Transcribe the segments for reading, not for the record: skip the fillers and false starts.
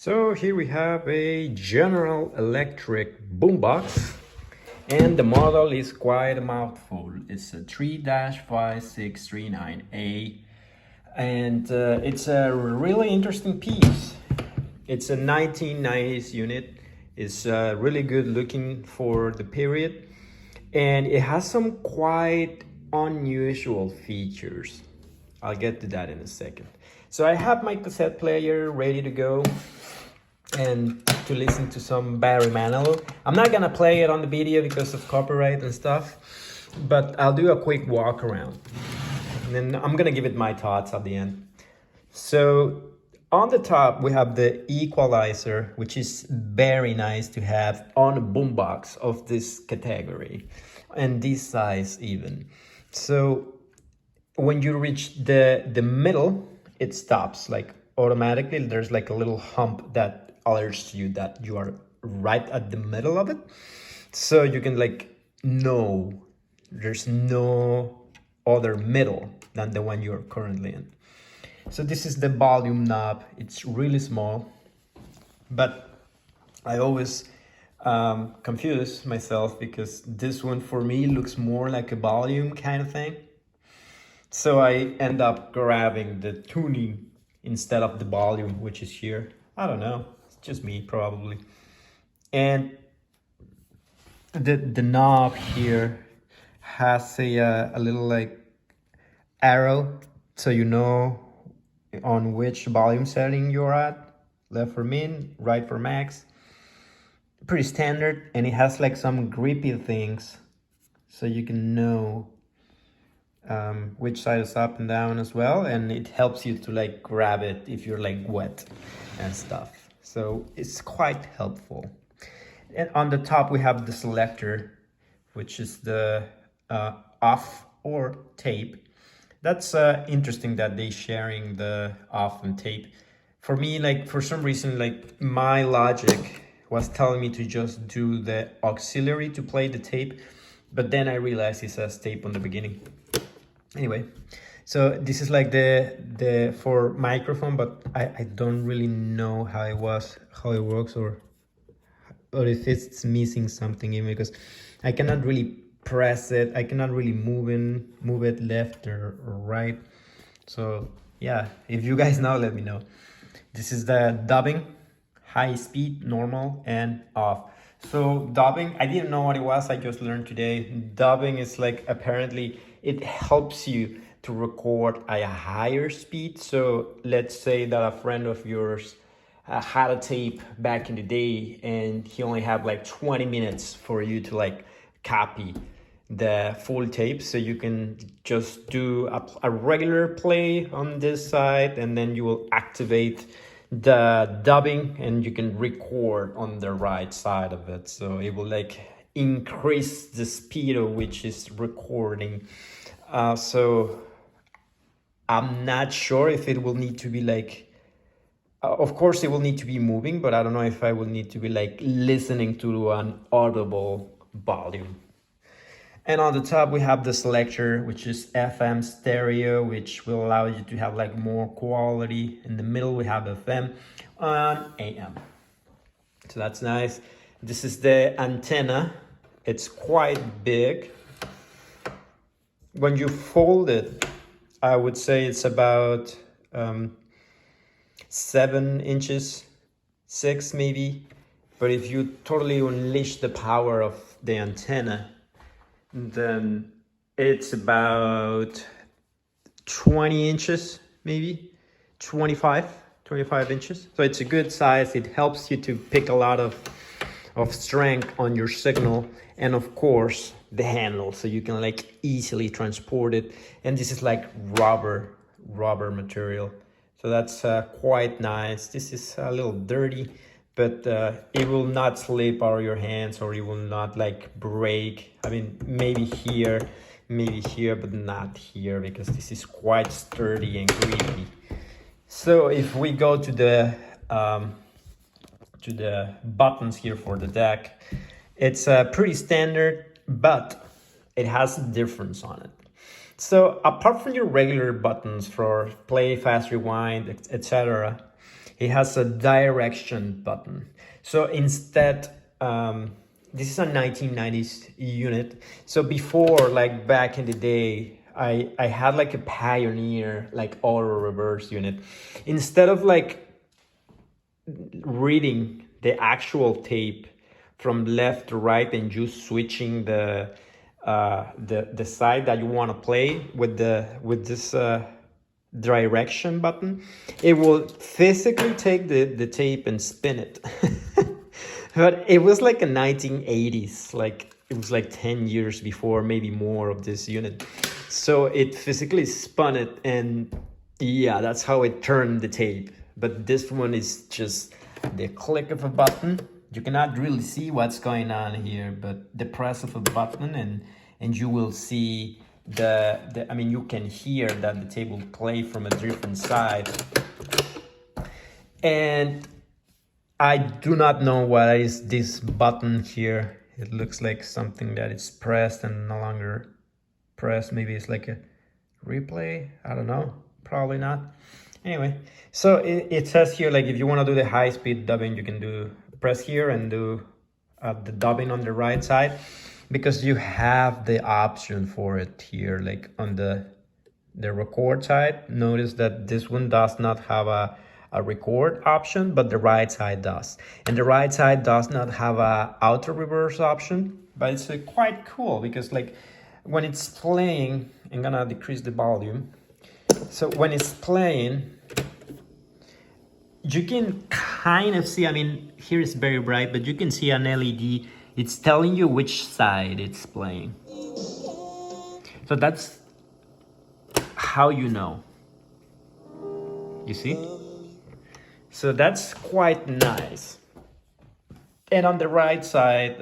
So here we have a General Electric boombox, and the model is quite a mouthful. It's a 3-5639A, and it's a really interesting piece. It's a 1990s unit. It's really good looking for the period, and it has some quite unusual features. I'll get to that in a second. So I have my cassette player ready to go and to listen to some Barry Manilow. I'm not gonna play it on the video because of copyright and stuff, but I'll do a quick walk around. And then I'm gonna give it my thoughts at the end. So on the top, we have the equalizer, which is very nice to have on a boombox of this category and this size even. So when you reach the middle, it stops like automatically. There's like a little hump that alerts you that you are right at the middle of it. So you can like know there's no other middle than the one you're currently in. So this is the volume knob. It's really small, but I always confuse myself because this one for me looks more like a volume kind of thing. So I end up grabbing the tuning instead of the volume, which is here. I don't know, it's just me probably. And the knob here has a little like arrow, so you know on which volume setting you're at. Left for min, right for max. Pretty standard, and it has like some grippy things, so you can know which side is up and down as well, and it helps you to like grab it if you're like wet and stuff. So it's quite helpful. And on the top we have the selector, which is the off or tape. That's interesting that they sharing the off and tape. For me, like for some reason, like my logic was telling me to just do the auxiliary to play the tape, but then I realized it says tape on the beginning. Anyway, so this is like the for microphone, but I don't really know how it works or if it's missing something even, because I cannot really press it. I cannot really move it left or right. So yeah, if you guys know, let me know. This is the dubbing, high speed, normal, and off. So dubbing, I didn't know what it was. I just learned today. Dubbing is like, apparently it helps you to record at a higher speed. So let's say that a friend of yours had a tape back in the day and he only had like 20 minutes for you to like copy the full tape. So you can just do a regular play on this side, and then you will activate the dubbing and you can record on the right side of it. So it will like increase the speed of which is recording. So I'm not sure if it will need to be like, of course it will need to be moving, but I don't know if I will need to be like listening to an audible volume. And on the top we have the selector, which is FM stereo, which will allow you to have like more quality. In the middle we have FM and AM. So that's nice. This is the antenna. It's quite big. When you fold it, I would say it's about 7 inches, 6 maybe. But if you totally unleash the power of the antenna, then it's about 20 inches, maybe 25 inches. So it's a good size. It helps you to pick a lot of strength on your signal, and of course the handle, so you can like easily transport it. And this is like rubber material, so that's quite nice. This is a little dirty, but it will not slip out of your hands, or it will not like break. I mean, maybe here, but not here, because this is quite sturdy and grippy. So if we go to the buttons here for the deck, it's pretty standard, but it has a difference on it. So apart from your regular buttons for play, fast, rewind, etc., it has a direction button. So instead, this is a 1990s unit. So before, like back in the day, I had like a Pioneer, like auto reverse unit. Instead of like reading the actual tape from left to right and just switching the side that you want to play with this direction button, it will physically take the tape and spin it. But it was like a 1980s, like it was like 10 years before, maybe more, of this unit. So it physically spun it, and yeah, that's how it turned the tape. But this one is just the click of a button. You cannot really see what's going on here, but the press of a button, and you will see I mean, you can hear that the tape will play from a different side. And I do not know what is this button here. It looks like something that is pressed and no longer pressed. Maybe it's like a replay. I don't know. Probably not. Anyway, so it says here, like, if you want to do the high-speed dubbing, you can press here and do the dubbing on the right side, because you have the option for it here, like on the record side. Notice that this one does not have a record option, but the right side does. And the right side does not have a auto reverse option, but it's quite cool, because like when it's playing, I'm gonna decrease the volume. So when it's playing, you can kind of see, I mean, here it's very bright, but you can see an LED. It's telling you which side it's playing. So that's how you know. You see? So that's quite nice. And on the right side,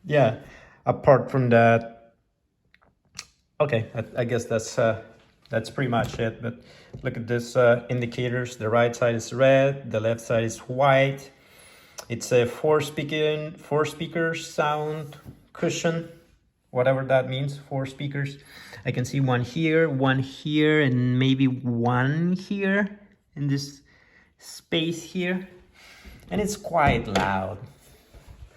yeah, apart from that, okay, I guess that's pretty much it. But look at this indicators. The right side is red, the left side is white. It's a four speaker sound cushion, whatever that means. 4 speakers. I can see one here, and maybe one here in this space here. And it's quite loud,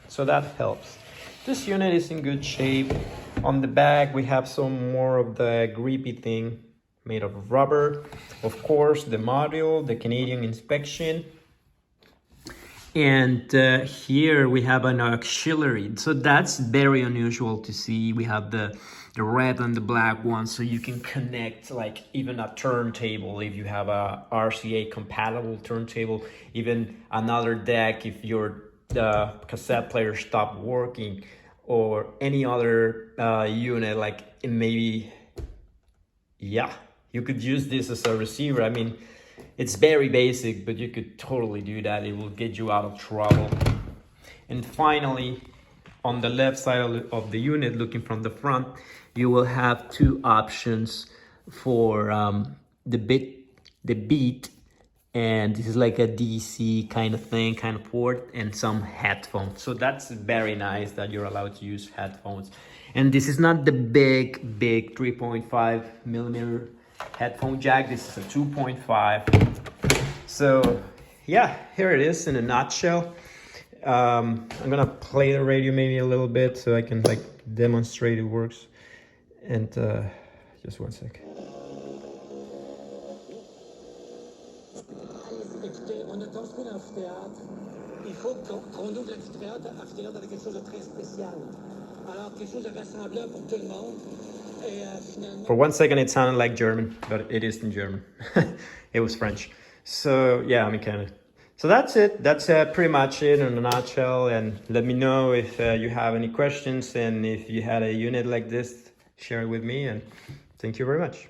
so that helps. This unit is in good shape. On the back, we have some more of the grippy thing made of rubber. Of course, the module, the Canadian inspection. And here we have an auxiliary. So that's very unusual to see. We have the red and the black one, so you can connect like even a turntable if you have a RCA compatible turntable, even another deck if your cassette player stopped working, or any other unit, like maybe, yeah, you could use this as a receiver. I mean, it's very basic, but you could totally do that. It will get you out of trouble. And finally, on the left side of the unit, looking from the front, you will have 2 options for the beat, and this is like a DC kind of thing, kind of port, and some headphones. So that's very nice that you're allowed to use headphones. And this is not the big 3.5 millimeter headphone jack. This is a 2.5. So yeah, here it is in a nutshell. I'm gonna play the radio maybe a little bit so I can like demonstrate it works. And just one sec. On a construit l'amphithéâtre. Il faut qu'on ouvre l'amphithéâtre. L'amphithéâtre avec quelque chose de très spécial. Alors, quelque chose de rassembleur pour tout le monde. For 1 second it sounded like German, but it isn't German. It was French. So yeah, I mean, kind of. So that's it. That's pretty much it in a nutshell. And let me know if you have any questions, and if you had a unit like this, share it with me. And thank you very much.